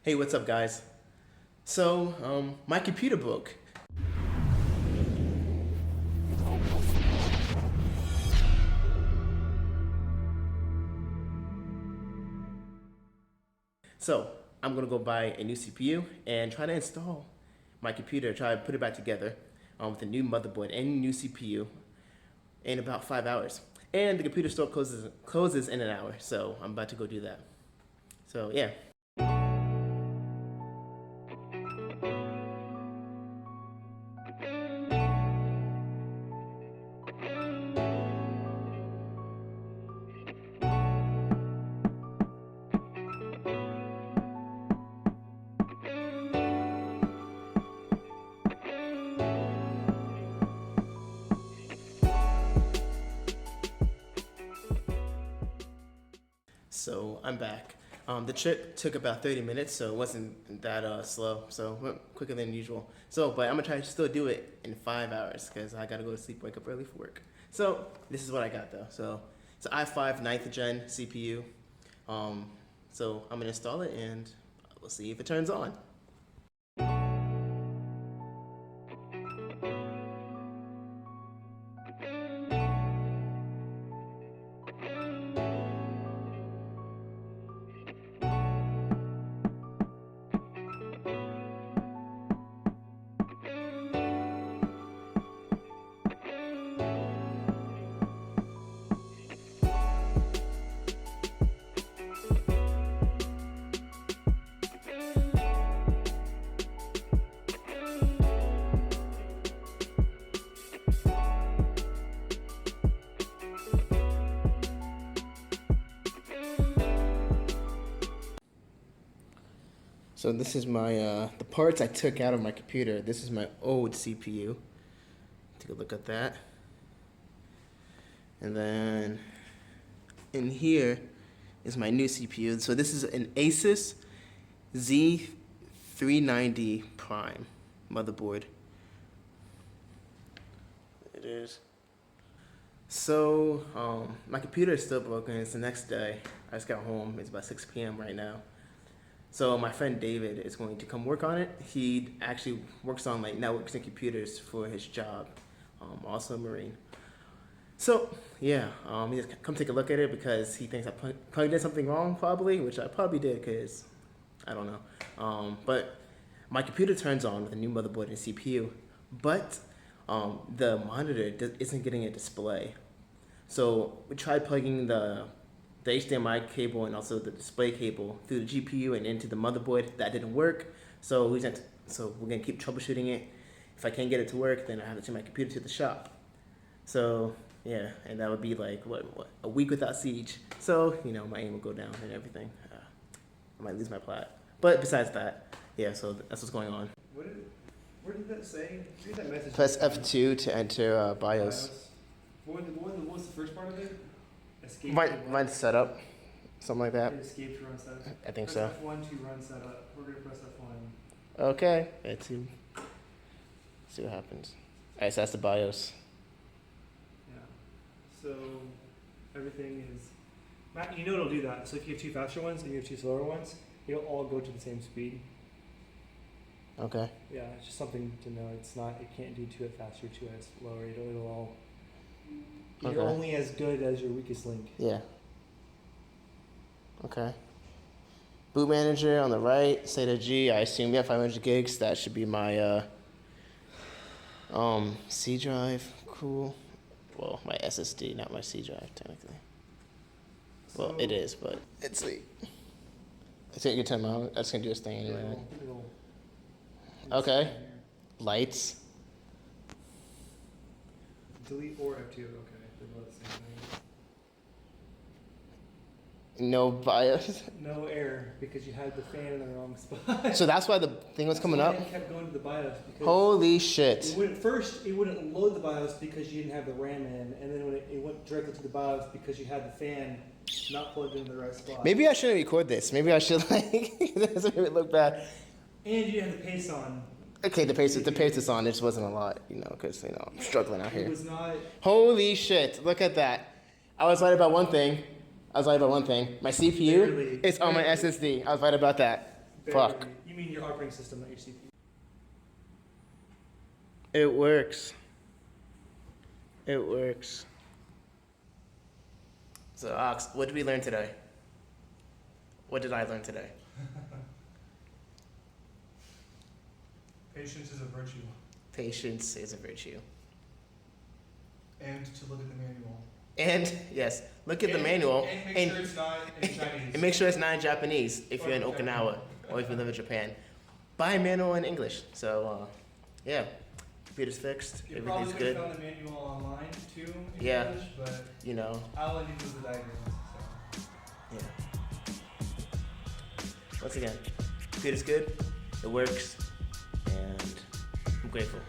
Hey, what's up, guys? So, my computer broke. So, I'm gonna go buy a new CPU and try to install my computer, try to put it back together with a new motherboard and new CPU in about 5 hours. And the computer store closes in an hour, so I'm about to go do that. So, yeah. So I'm back. The trip took about 30 minutes, so it wasn't that slow. So went quicker than usual. So, but I'm gonna try to still do it in 5 hours because I gotta go to sleep, wake up early for work. So this is what I got though. So it's an i5 9th gen CPU. So I'm gonna install it and we'll see if it turns on. So this is my the parts I took out of my computer. This is my old CPU. Take a look at that. And then in here is my new CPU. So this is an Asus Z390 Prime motherboard. It is. So my computer is still broken. It's the next day. I just got home. It's about 6 p.m. right now. So my friend David is going to come work on it. He actually works on like networks and computers for his job, also a Marine. So yeah, he just come take a look at it because he thinks I probably did something wrong, probably, which I probably did because I don't know. But my computer turns on with a new motherboard and CPU, but the monitor isn't getting a display. So we tried plugging the HDMI cable and also the display cable through the GPU and into the motherboard. That didn't work. So we're gonna keep troubleshooting it. If I can't get it to work, then I have to take my computer to the shop. So yeah, and that would be like what a week without Siege. So my aim will go down and everything. I might lose my plat. But besides that, yeah. So that's what's going on. Where did that say? Read that message. Press F2 to enter BIOS. What was the first part of it? Escape. Mine's set up, something like that. Escape to run setup. I think press so. F1 to run setup. We're gonna press F1. Okay, let's see what happens. Alright, so that's the BIOS. Yeah. So everything is. Matt, you know it'll do that. So if you have two faster ones and you have two slower ones, it'll all go to the same speed. Okay. Yeah, it's just something to know. It's not. It can't do 2 at faster, 2 at slower. It'll all. You're Okay. only as good as your weakest link. Yeah. Okay. Boot manager on the right, SATA G. I assume 500 gigs. That should be my C drive. Cool. Well, my SSD, not my C drive, technically. Well, So it is, but it's sweet. Take your time out. That's gonna do its thing anyway. it'll Okay. Lights. delete or F2. Okay, they're both the same thing. No BIOS. No error because you had the fan in the wrong spot. So that's why the thing was coming up. It kept going to the BIOS because Holy shit. it wouldn't load the BIOS because you didn't have the RAM in, and then when it went directly to the BIOS because you had the fan not plugged in the right spot. Maybe I shouldn't record this. Maybe I should that doesn't make it look bad. And you didn't have the pace on. Okay, the pace is on. It just wasn't a lot, because I'm struggling out It here. was not. Holy shit! Look at that. I was right about one thing. My CPU Barely. is on my SSD. I was right about that. Fuck. You mean your operating system, not your CPU. It works. It works. So, Ox, what did we learn today? What did I learn today? Patience is a virtue. Patience is a virtue. And to look at the manual. And, yes, look at the manual And make sure it's not in Chinese. and make sure it's not in Japanese if Or you're in in Okinawa or if you live in Japan. Buy a manual in English. So, yeah, computer's fixed. You Everything's probably good. could have found the manual online too in Yeah. English, but You know, all I need was the diagrams. So. yeah. Once again, computer's good. It works. And I'm grateful.